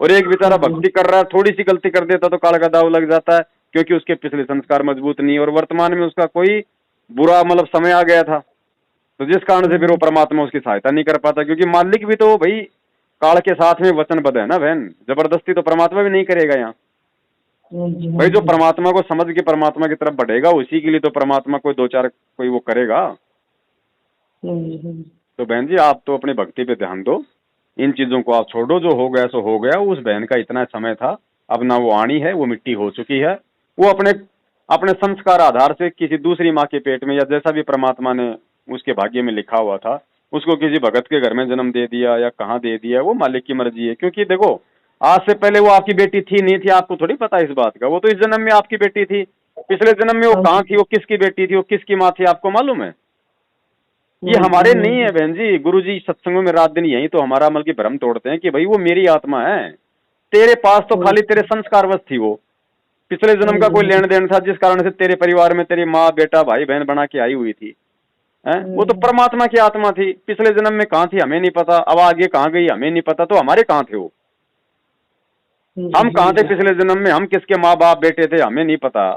और एक बेचारा भक्ति कर रहा है, थोड़ी सी गलती कर देता तो काल का दाव लग जाता है, क्योंकि उसके पिछले संस्कार मजबूत नहीं, और वर्तमान में उसका कोई बुरा मतलब समय आ गया था, तो जिस कारण से फिर वो परमात्मा उसकी सहायता नहीं कर पाता। क्योंकि मालिक भी तो भाई काल के साथ में वचनबद्ध है ना बहन, जबरदस्ती तो परमात्मा भी नहीं करेगा यहाँ भाई। जो परमात्मा को समझ के परमात्मा की तरफ बढ़ेगा, उसी के लिए तो परमात्मा कोई 2-4 कोई वो करेगा। तो बहन जी आप तो अपनी भक्ति पे ध्यान दो, इन चीजों को आप छोड़ो। जो हो गया सो हो गया। उस बहन का इतना समय था, अब ना वो आनी है, वो मिट्टी हो चुकी है। वो अपने संस्कार आधार से किसी दूसरी माँ के पेट में, या जैसा भी परमात्मा ने उसके भाग्य में लिखा हुआ था, उसको किसी भगत के घर में जन्म दे दिया या कहाँ दे दिया, वो मालिक की मर्जी है। क्योंकि देखो आज से पहले वो आपकी बेटी थी नहीं थी, आपको थोड़ी पता इस बात का। वो तो इस जन्म में आपकी बेटी थी, पिछले जन्म में वो कहाँ थी, वो किसकी बेटी थी, वो किसकी माँ थी, आपको मालूम है? ये हमारे नहीं है बहन जी। गुरु जी सत्संगों में रात दिन यही तो हमारा अमल की भ्रम तोड़ते हैं कि भाई वो मेरी आत्मा है, तेरे पास तो खाली तेरे संस्कारवश थी, वो पिछले जन्म का कोई लेन देन था जिस कारण से तेरे परिवार में तेरी माँ बेटा भाई बहन बना के आई हुई थी, है? वो तो परमात्मा की आत्मा थी। पिछले जन्म में कहाँ थी हमें नहीं पता, अब आगे कहाँ गई हमें नहीं पता, तो हमारे कहाँ थे वो? हम कहाँ थे पिछले जन्म में? हम किसके माँ बाप बेटे थे हमें नहीं पता।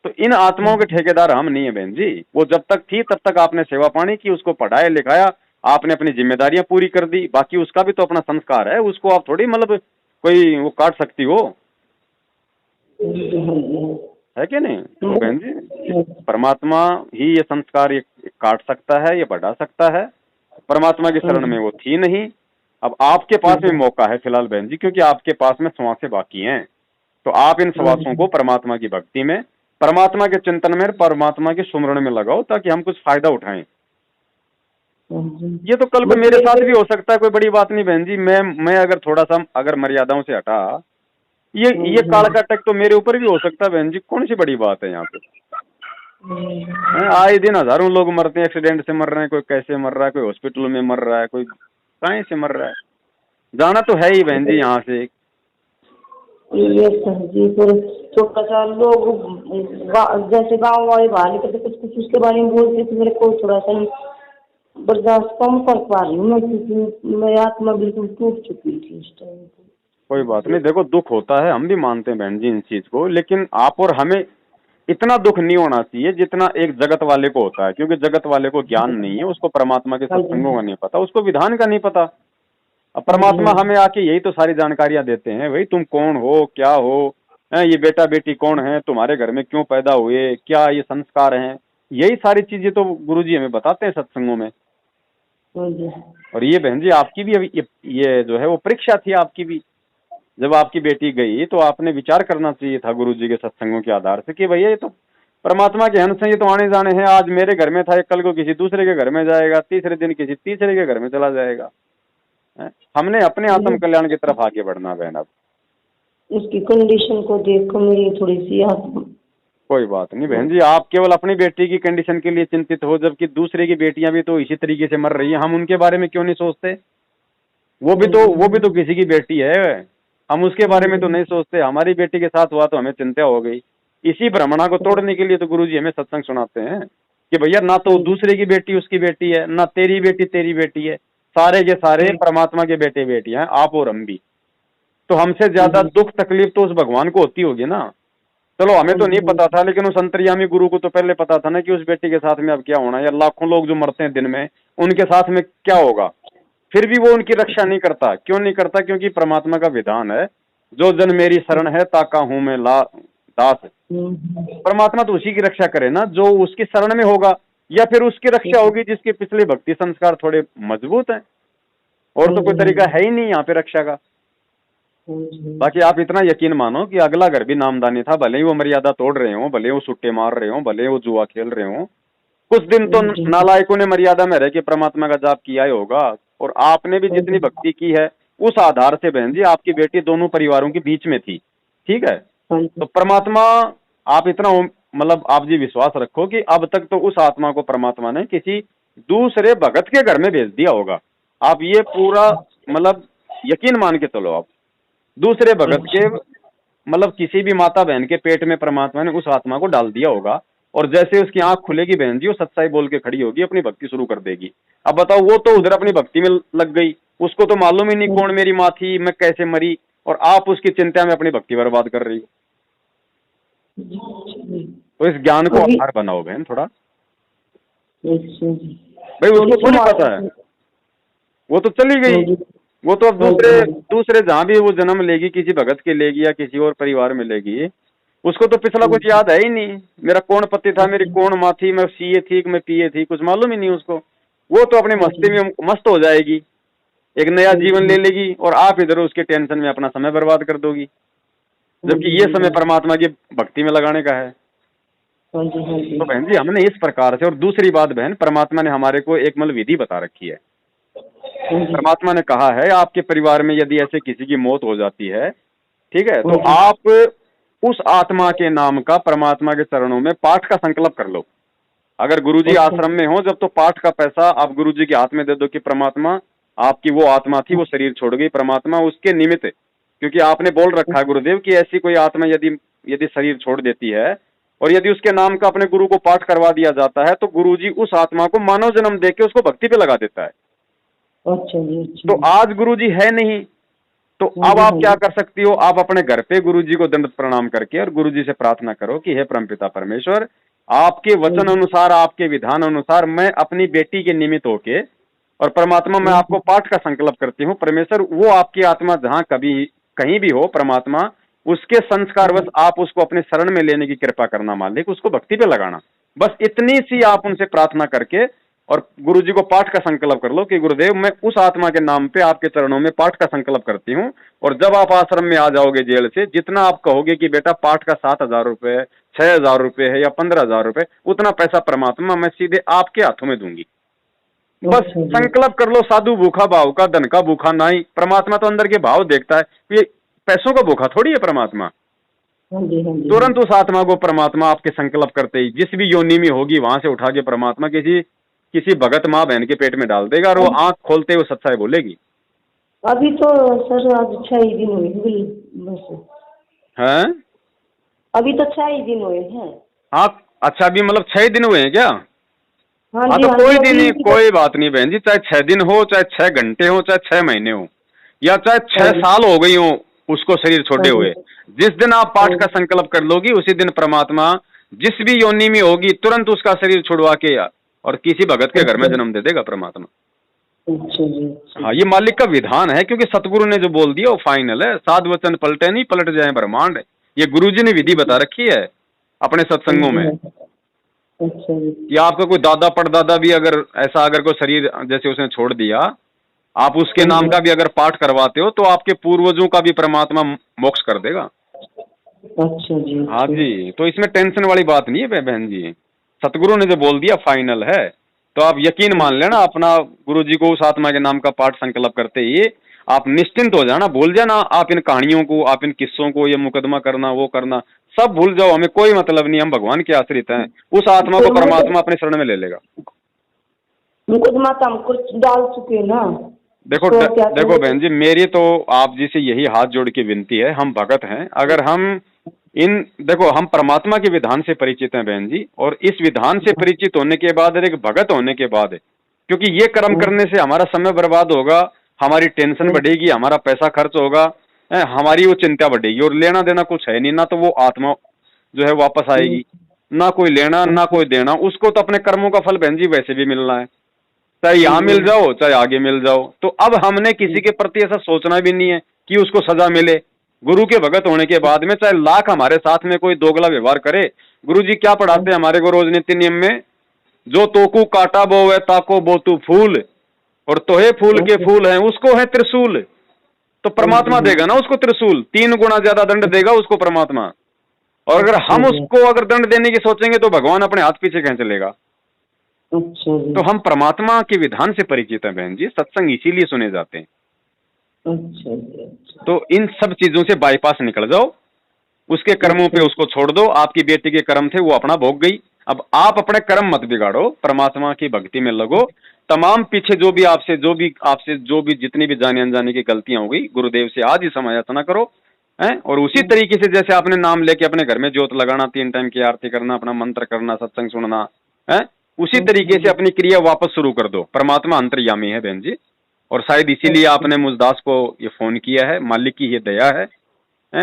तो इन आत्माओं के ठेकेदार हम नहीं है बहन जी। वो जब तक थी तब तक आपने सेवा पानी की, उसको पढ़ाया लिखाया, आपने अपनी जिम्मेदारियां पूरी कर दी। बाकी उसका भी तो अपना संस्कार है, उसको आप थोड़ी मतलब कोई वो काट सकती हो, है कि नहीं? तो बहन जी परमात्मा ही ये संस्कार ये काट सकता है, ये बढ़ा सकता है। परमात्मा की शरण में वो थी नहीं। अब आपके पास में मौका है फिलहाल बहन जी, क्योंकि आपके पास में श्वासें बाकी हैं, तो आप इन श्वासों को परमात्मा की भक्ति में, परमात्मा के चिंतन में, परमात्मा के सुमरण में लगाओ, ताकि हम कुछ फायदा उठाएं। ये तो कल को मेरे साथ भी हो सकता है, कोई बड़ी बात नहीं बहन जी। मैं अगर थोड़ा सा अगर मर्यादाओं से हटा, ये काल का टक तो मेरे ऊपर भी हो सकता है बहन जी। कौन सी बड़ी बात है यहाँ पे? आए दिन हजारों लोग मरते हैं, एक्सीडेंट से मर रहे हैं, कोई कैसे मर रहा है, कोई हॉस्पिटल में मर रहा है, कोई कहीं से मर रहा है। जाना तो है ही बहन जी यहाँ से। ये जी थोड़ा सा लोग जैसे गाँव वाले बाहर निकलते कुछ उसके बारे में बोलते थे, मेरे को थोड़ा सा बर्दाश्त कम कर पा रही हूँ मैं, क्योंकि मेरी आत्मा बिल्कुल टूट चुकी थी उस टाइम। कोई बात नहीं, देखो दुख होता है, हम भी मानते हैं बहन जी इन चीज को, लेकिन आप और हमें इतना दुख नहीं होना चाहिए जितना एक जगत वाले को होता है। क्योंकि जगत वाले को ज्ञान नहीं है, उसको परमात्मा के सत्संगों का नहीं पता, उसको विधान का नहीं पता। अब परमात्मा हमें आके यही तो सारी जानकारियां देते हैं, भाई तुम कौन हो, क्या हो, ये बेटा बेटी कौन है, तुम्हारे घर में क्यों पैदा हुए, क्या ये संस्कार हैं, यही सारी चीजें तो गुरुजी हमें बताते हैं सत्संगों में। और ये बहन जी आपकी भी अभी ये जो है वो परीक्षा थी आपकी भी। जब आपकी बेटी गई तो आपने विचार करना चाहिए था गुरुजी के सत्संगों के आधार से कि भैया ये तो परमात्मा के अंश हैं, ये तो आने जाने हैं। आज मेरे घर में था, कल को किसी दूसरे के घर में जाएगा, तीसरे दिन किसी तीसरे के घर में चला जाएगा। हमने अपने आत्म कल्याण की तरफ आगे बढ़ना बहन। अब उसकी कंडीशन को देखकर मेरी थोड़ी सी कोई बात नहीं बहन जी, आप केवल अपनी बेटी की कंडीशन के लिए चिंतित हो, जबकि दूसरे की बेटियां भी तो इसी तरीके से मर रही हैं। हम उनके बारे में क्यों नहीं सोचते? वो भी तो किसी की बेटी है, हम उसके बारे में तो नहीं सोचते। हमारी बेटी के साथ हुआ तो हमें चिंता हो गई। इसी भ्रमणा को तोड़ने के लिए तो गुरुजी हमें सत्संग सुनाते हैं कि भैया ना तो दूसरे की बेटी उसकी बेटी है, ना तेरी बेटी तेरी बेटी है, सारे के सारे परमात्मा के बेटे बेटियां हैं, आप और हम भी। तो हमसे ज्यादा दुख तकलीफ तो उस भगवान को होती होगी ना। चलो हमें तो नहीं पता था, लेकिन उस अंतर्यामी गुरु को तो पहले पता था ना कि उस बेटी के साथ में अब क्या होना है, या लाखों लोग जो मरते हैं दिन में उनके साथ में क्या होगा। फिर भी वो उनकी रक्षा नहीं करता। क्यों नहीं करता? क्योंकि परमात्मा का विधान है, जो जन मेरी शरण है ताका हूं मैं दास। परमात्मा तो उसी की रक्षा करे ना जो उसकी शरण में होगा, या फिर उसकी रक्षा होगी जिसके पिछले भक्ति संस्कार थोड़े मजबूत हैं। और तो कोई तरीका है ही नहीं यहाँ पे रक्षा का। बाकी आप इतना यकीन मानो कि अगला घर भी नामदानी था, भले ही वो मर्यादा तोड़ रहे हो, भले ही वो सुट्टे मार रहे हो, भले ही वो जुआ खेल रहे हो, कुछ दिन तो नालायकों ने मर्यादा में रह के परमात्मा का जाप किया ही होगा। और आपने भी जितनी भक्ति की है उस आधार से बहन जी आपकी बेटी दोनों परिवारों के बीच में थी, ठीक है। तो परमात्मा, आप इतना मतलब आप जी विश्वास रखो कि अब तक तो उस आत्मा को परमात्मा ने किसी दूसरे भगत के घर में भेज दिया होगा। आप ये पूरा मतलब यकीन मान के चलो। आप दूसरे भगत के मतलब किसी भी माता बहन के पेट में परमात्मा ने उस आत्मा को डाल दिया होगा, और जैसे उसकी आंख खुलेगी बहन जी वो सच्चाई बोल के खड़ी होगी, अपनी भक्ति शुरू कर देगी। अब बताओ, वो तो उधर अपनी भक्ति में लग गई, उसको तो मालूम ही नहीं कौन मेरी माँ थी, मैं कैसे मरी, और आप उसकी चिंता में अपनी भक्ति बर्बाद कर रही हो। तो इस ज्ञान को आधार बनाओ बहन थोड़ा। भाई उसको थोड़ी पता है, वो तो चली गई, वो तो अब दूसरे जहां भी वो जन्म लेगी, किसी भगत के लेगी या किसी और परिवार में लेगी, उसको तो पिछला कुछ याद है ही नहीं। मेरा कौन पति था, मेरी कौन माँ थी, मैं सीए थी कि मैं पीए थी, कुछ मालूम ही नहीं उसको। वो तो अपनी मस्ती में मस्त हो जाएगी, एक नया जीवन ले लेगी, और आप इधर उसके टेंशन में अपना समय बर्बाद कर दोगी, जबकि ये समय परमात्मा की भक्ति में लगाने का है। तो बहन जी हमने इस प्रकार से, और दूसरी बात बहन, परमात्मा ने हमारे को एक मतलब विधि बता रखी है। परमात्मा ने कहा है आपके परिवार में यदि ऐसे किसी की मौत हो जाती है, ठीक है, तो आप उस आत्मा के नाम का परमात्मा के चरणों में पाठ का संकल्प कर लो। अगर गुरुजी आश्रम में हो जब, तो पाठ का पैसा आप गुरुजी के हाथ में दे दो कि परमात्मा आपकी वो आत्मा थी, वो शरीर छोड़ गई, परमात्मा उसके निमित्त, क्योंकि आपने बोल रखा है गुरुदेव कि ऐसी कोई आत्मा यदि शरीर छोड़ देती है और यदि उसके नाम का अपने गुरु को पाठ करवा दिया जाता है, तो गुरुजी उस आत्मा को मानव जन्म देके उसको भक्ति पे लगा देता है। अच्छा जी। तो आज गुरुजी है नहीं, तो अब आप क्या कर सकती हो, आप अपने घर पे गुरुजी को दंड प्रणाम करके और गुरुजी से प्रार्थना करो कि हे परमपिता परमेश्वर, आपके वचन अनुसार, आपके विधान अनुसार मैं अपनी बेटी के निमित्त होके, और परमात्मा मैं आपको पाठ का संकल्प करती हूँ परमेश्वर, वो आपकी आत्मा जहां कभी कहीं भी हो परमात्मा, उसके संस्कारवश आप उसको अपने शरण में लेने की कृपा करना मालिक, उसको भक्ति पे लगाना। बस इतनी सी आप उनसे प्रार्थना करके और गुरुजी को पाठ का संकल्प कर लो कि गुरुदेव मैं उस आत्मा के नाम पे आपके चरणों में पाठ का संकल्प करती हूँ, और जब आप आश्रम में आ जाओगे जेल से, जितना आप कहोगे कि बेटा पाठ का 7,000 रुपये, 6,000 रुपये है या 15,000 रुपये, उतना पैसा परमात्मा मैं सीधे आपके हाथों में दूंगी। बस संकल्प कर लो, साधु भूखा भाव का, धन का भूखा नहीं। परमात्मा तो अंदर के भाव देखता है, ये पैसों का भूखा थोड़ी है परमात्मा। तुरंत उस आत्मा को परमात्मा आपके संकल्प करते ही जिस भी योनि में होगी वहां से उठा के परमात्मा किसी भगत माँ बहन के पेट में डाल देगा, और वो आंख खोलते हुए सच्चाई बोलेगी। अभी तो सर आज 6 ही दिन हुए बस। हैं? अभी तो 6 ही दिन हुए हैं। हाँ अच्छा, अभी मतलब 6 दिन हुए हैं क्या? हाँ तो कोई दिन नहीं, कोई बात नहीं बहन जी, चाहे 6 दिन हो, चाहे 6 घंटे हो, चाहे 6 महीने हो, या चाहे 6 साल हो गई हो उसको शरीर छोड़े हुए, जिस दिन आप पाठ का संकल्प कर लोगी उसी दिन परमात्मा जिस भी योनि में होगी तुरंत उसका शरीर छुड़वा के और किसी भगत के घर में जन्म दे देगा परमात्मा। हाँ, ये मालिक का विधान है, क्योंकि सतगुरु ने जो बोल दिया वो फाइनल है। साध वचन पलटे नहीं, पलट जाए ब्रह्मांड। ये गुरुजी ने विधि बता रखी है अपने सत्संगों में कि आपका कोई दादा परदादा भी अगर कोई शरीर जैसे उसने छोड़ दिया, आप उसके नाम का भी अगर पाठ करवाते हो तो आपके पूर्वजों का भी परमात्मा मोक्ष कर देगा। अच्छा जी। हाँ जी, तो इसमें टेंशन वाली बात नहीं है बहन जी, सतगुरु ने जो बोल दिया फाइनल है। तो आप यकीन मान लेना, अपना गुरुजी को उस आत्मा के नाम का पाठ संकल्प करते ही आप निश्चिंत हो जाना, भूल जाना आप इन कहानियों को, आप इन किस्सों को, ये मुकदमा करना वो करना, सब भूल जाओ, हमें कोई मतलब नहीं, हम भगवान के आश्रित हैं। उस आत्मा को परमात्मा अपने शरण में ले लेगा। मुकदमा तो हमको डाल चुके ना। देखो तो क्या देखो बहन जी, मेरी तो आप जी से यही हाथ जोड़ के विनती है, हम भगत हैं, अगर हम देखो हम परमात्मा के विधान से परिचित हैं बहन जी, और इस विधान से परिचित होने के बाद और एक भगत होने के बाद, क्योंकि ये कर्म करने से हमारा समय बर्बाद होगा, हमारी टेंशन बढ़ेगी, हमारा पैसा खर्च होगा, हमारी वो चिंता बढ़ेगी, और लेना देना कुछ है नहीं, ना तो वो आत्मा जो है वापस आएगी, ना कोई लेना ना कोई देना, उसको तो अपने कर्मों का फल बहन जी वैसे भी मिलना है, चाहे यहाँ मिल जाओ चाहे आगे मिल जाओ। तो अब हमने किसी के प्रति ऐसा सोचना भी नहीं है कि उसको सजा मिले। गुरु के भगत होने के बाद में चाहे लाख हमारे साथ में कोई दोगला व्यवहार करे, गुरु जी क्या पढ़ाते हैं हमारे को रोज नित्य नियम में, जो तोकू काटा बो है ताको बो तू फूल, और तोहे फूल के फूल हैं उसको है त्रिशूल। तो परमात्मा देगा ना उसको त्रिशूल, 3 गुना ज्यादा दंड देगा उसको परमात्मा। और अगर हम उसको अगर दंड देने की सोचेंगे तो भगवान अपने हाथ पीछे कहीं चलेगा। तो हम परमात्मा के विधान से परिचित हैं बहन जी, सत्संग इसीलिए सुने जाते हैं। तो इन सब चीजों से बाईपास निकल जाओ, उसके कर्मों पे उसको छोड़ दो। आपकी बेटी के कर्म थे वो अपना भोग गई, अब आप अपने कर्म मत बिगाड़ो, परमात्मा की भक्ति में लगो। तमाम पीछे जो भी आपसे जो भी जितनी भी जाने अनजाने की गलतियां हो गई, गुरुदेव से आज ही समय याचना करो, हैं, और उसी तरीके से जैसे आपने नाम लेके अपने घर में ज्योत लगाना, 3 टाइम की आरती करना, अपना मंत्र करना, सत्संग सुनना है, उसी तरीके से अपनी क्रिया वापस शुरू कर दो। परमात्मा अंतर्यामी है बहन जी, और शायद इसीलिए आपने मुझदास को ये फोन किया है, मालिक की ये दया है,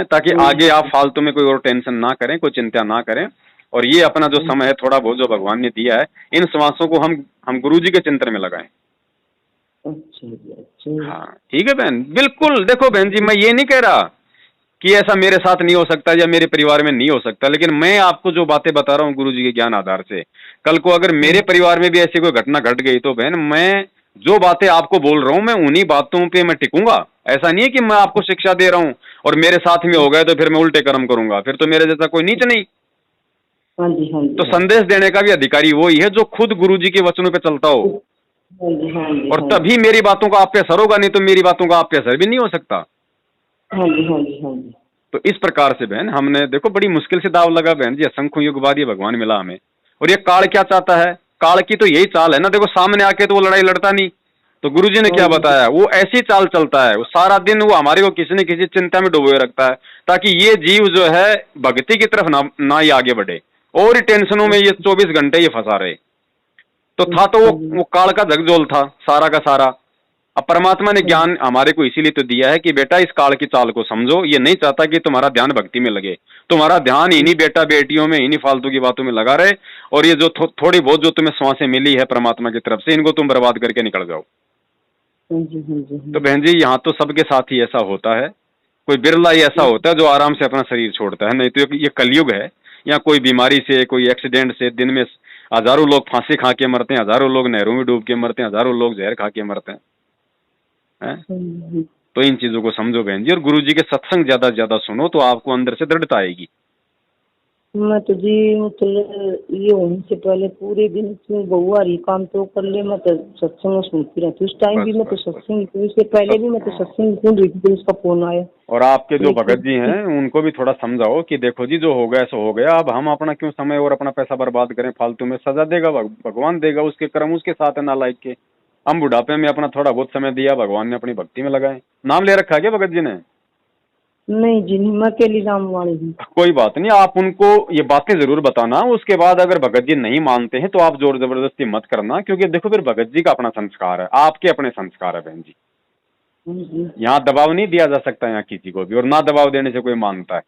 ताकि आगे आप फालतू में कोई और टेंशन ना करें, कोई चिंता ना करें, और ये अपना जो समय है थोड़ा बहुत जो भगवान ने दिया है, इन श्वासों को हम गुरु जी के चिंतन में लगाएं। हाँ ठीक है बहन, बिल्कुल। देखो बहन जी, मैं ये नहीं कह रहा कि ऐसा मेरे साथ नहीं हो सकता या मेरे परिवार में नहीं हो सकता, लेकिन मैं आपको जो बातें बता रहा हूँ गुरु जी के ज्ञान आधार से, कल को अगर मेरे परिवार में भी ऐसी कोई घटना घट गई तो बहन मैं जो बातें आपको बोल रहा हूँ मैं उन्हीं बातों पे मैं टिकूंगा। ऐसा नहीं है कि मैं आपको शिक्षा दे रहा हूँ और मेरे साथ में हो गए तो फिर मैं उल्टे कर्म करूंगा, फिर तो मेरे जैसा कोई नीच नहीं। तो संदेश देने का भी अधिकारी वो ही है जो खुद गुरु जी के वचनों पे चलता हो, और तभी मेरी बातों का आप पे असर होगा, नहीं तो मेरी बातों का आप पे असर भी नहीं हो सकता। तो इस प्रकार से बहन हमने देखो बड़ी मुश्किल से दाव लगा बहन जी, असंख्य युग बाद ये भगवान मिला हमें। और ये काल क्या चाहता है, काल की तो यही चाल है ना, देखो सामने आके तो वो लड़ाई लड़ता नहीं, तो गुरुजी ने क्या बताया, वो ऐसी चाल चलता है, वो सारा दिन वो हमारे को किसी न किसी चिंता में डुबोए रखता है, ताकि ये जीव जो है भक्ति की तरफ ना ही आगे बढ़े, और ही टेंशनों में ये 24 घंटे ये फंसा रहे। तो था तो वो काल का झकझोल था सारा का सारा। अब परमात्मा ने ज्ञान हमारे को इसीलिए तो दिया है कि बेटा इस काल की चाल को समझो, ये नहीं चाहता कि तुम्हारा ध्यान भक्ति में लगे, तुम्हारा ध्यान इन्हीं बेटा बेटियों में, इन्हीं फालतू की बातों में लगा रहे, और ये जो थोड़ी बहुत जो तुम्हें सांसें मिली है परमात्मा की तरफ से, इनको तुम बर्बाद करके निकल जाओ। तो बहन जी यहाँ तो सबके साथ ही ऐसा होता है, कोई बिरला ही ऐसा होता है जो आराम से अपना शरीर छोड़ता है, नहीं तो ये कलयुग है। या कोई बीमारी से, कोई एक्सीडेंट से दिन में हजारों लोग फांसी खा के मरते हैं, हजारों लोग नहरों में डूब के मरते हैं, हजारों लोग जहर खा के मरते हैं। तो इन चीजों को समझो बहन जी, और गुरु जी के सत्संग ज्यादा से ज्यादा सुनो तो आपको अंदर से दृढ़ता आएगी। मैं तो जी मतलब ये होने से पहले पूरे दिन इसमें बहुआरी काम तो कर ले, मैं तो सत्संग सुनती रहती, उस टाइम भी मैं तो सत्संग, इससे पहले भी मैं तो सत्संग सुन रही थी, उसका फोन आया। और आपके जो भगत जी हैं उनको भी थोड़ा समझाओ कि देखो जी जो हो गया सो हो गया, अब हम अपना क्यों समय और अपना पैसा बर्बाद करें फालतू में, सजा देगा भगवान देगा, उसके कर्म उसके साथ है नालायक के। हम बुढ़ापे में अपना थोड़ा बहुत समय दिया, भगवान ने अपनी भक्ति में लगाए। नाम ले रखा है क्या भगत जी ने? नहीं जी, मैं अकेली राम वाली हूँ। कोई बात नहीं, आप उनको ये बातें जरूर बताना, उसके बाद अगर भगत जी नहीं मानते हैं तो आप जोर जबरदस्ती मत करना, क्योंकि देखो फिर भगत जी का अपना संस्कार है, आपके अपने संस्कार है बहन जी, यहाँ दबाव नहीं दिया जा सकता यहाँ किसी को भी, और ना दबाव देने से कोई मानता है।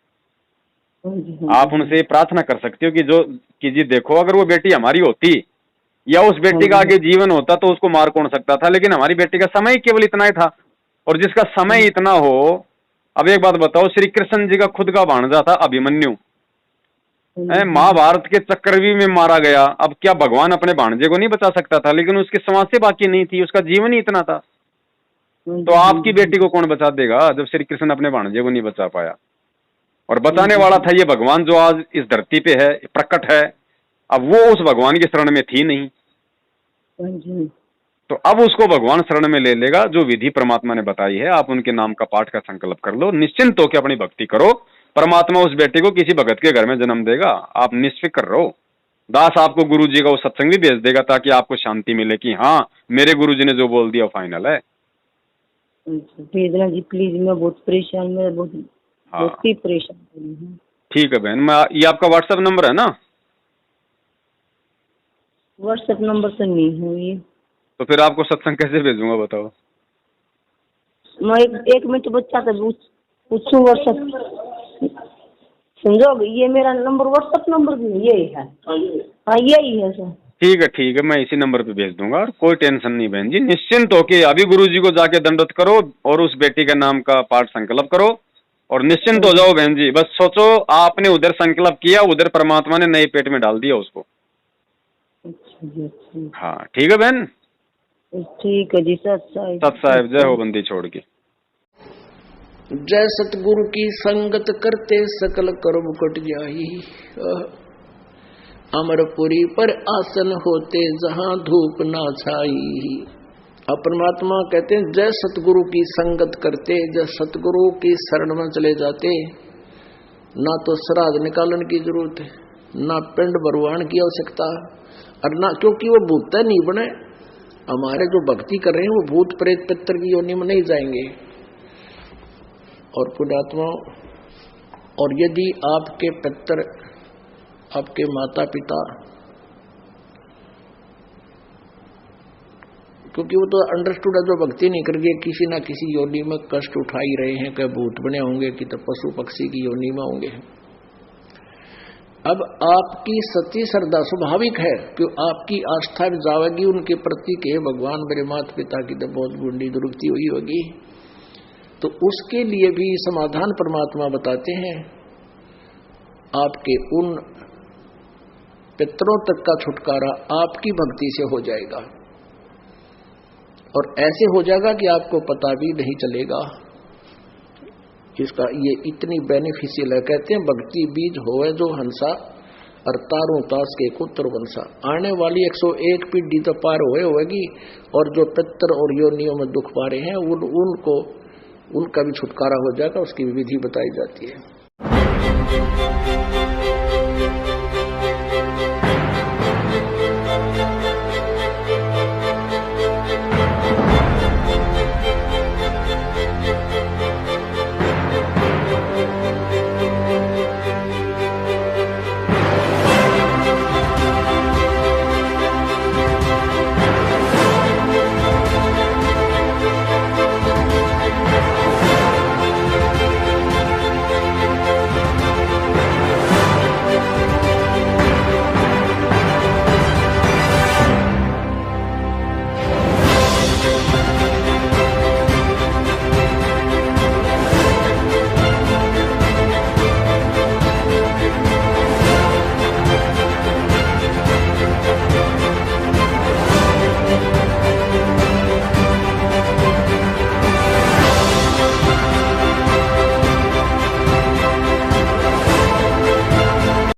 आप उनसे प्रार्थना कर सकते हो कि जी देखो अगर वो बेटी हमारी होती या उस बेटी का आगे जीवन होता तो उसको मार कौन सकता था, लेकिन हमारी बेटी का समय केवल इतना ही था, और जिसका समय इतना हो। अब एक बात बताओ, श्री कृष्ण जी का खुद का भांजा था अभिमन्यु, महाभारत के चक्रव्यूह में मारा गया। अब क्या भगवान अपने भांजे को नहीं बचा सकता था? लेकिन उसकी सांसें बाकी नहीं थी, उसका जीवन ही इतना था। तो आपकी बेटी को कौन बचा देगा जब श्री कृष्ण अपने भांजे को नहीं बचा पाया? और बचाने वाला था ये भगवान जो आज इस धरती पे है, प्रकट है। अब वो उस भगवान की शरण में थी नहीं, तो अब उसको भगवान शरण में ले लेगा। जो विधि परमात्मा ने बताई है, आप उनके नाम का पाठ का संकल्प कर लो, निश्चिंत होकर अपनी भक्ति करो, परमात्मा उस बेटे को किसी भगत के घर में जन्म देगा, आप निश्फिक्र रहो। दास आपको गुरु जी का वो सत्संग भी भेज देगा ताकि आपको शांति मिले कि हाँ मेरे गुरु जी ने जो बोल दिया फाइनल है। भेजना जी प्लीज, मैं बहुत परेशान, मैं बहुत हाँ ही परेशान हूँ। ठीक है बहन, मैं ये आपका व्हाट्सएप नंबर है ना? व्हाट्सएप नंबर तो नहीं है ये। तो फिर आपको सत्संग कैसे भेजूंगा बताओ? मैं एक मिनट बच्चा था पूछूं व्हाट्सएप, समझोगे? ये मेरा नंबर व्हाट्सएप नंबर भी यही है। हाँ यही है सर। ठीक है, मैं इसी नंबर पे भेज दूंगा और कोई टेंशन नहीं बहन जी, निश्चिंत होके अभी गुरु जी को जाके दंडवत करो और उस बेटी के नाम का पाठ संकल्प करो और निश्चिंत हो जाओ बहन जी। बस सोचो आपने उधर संकल्प किया, उधर परमात्मा ने नए पेट में डाल दिया उसको। अच्छा जी, अच्छा। हाँ ठीक है बहन, ठीक है जी। सत साहिब जय हो बंदी छोड़ के। जय सतगुरु की संगत करते सकल कर्म कट जाई, अमरपुरी पर आसन होते जहां धूप ना छाई। परमात्मा कहते हैं जय सतगुरु की संगत करते, जय सतगुरु की शरण में चले जाते, ना तो श्राद्ध निकालने की जरूरत है, ना पिंड भरवान की आवश्यकता, और ना, क्योंकि वो भूत नहीं बने। हमारे जो भक्ति कर रहे हैं वो भूत प्रेत पितर की योनि में नहीं जाएंगे। और पुण्यात्मा, और यदि आपके पितर, आपके माता पिता, क्योंकि वो तो अंडरस्टूड है, जो भक्ति नहीं करके किसी ना किसी योनि में कष्ट उठा ही रहे हैं, कि भूत बने होंगे कि तो पशु पक्षी की योनि में होंगे। अब आपकी सच्ची श्रद्धा स्वाभाविक है कि आपकी आस्था भी जाएगी उनके प्रति के भगवान मेरे माता पिता की तो बहुत गुंडी दुरुक्ति हुई होगी, तो उसके लिए भी समाधान परमात्मा बताते हैं। आपके उन पितरों तक का छुटकारा आपकी भक्ति से हो जाएगा, और ऐसे हो जाएगा कि आपको पता भी नहीं चलेगा। इसका ये इतनी बेनिफिशियल है। कहते हैं भक्ति बीज होवे जो हंसा, और तारों तास के कुत्र वंशा। आने वाली 101 पीढ़ी तो पार होएगी, और जो पितर और योनियों में दुख पा रहे हैं उनका भी छुटकारा हो जाएगा। उसकी विधि बताई जाती है।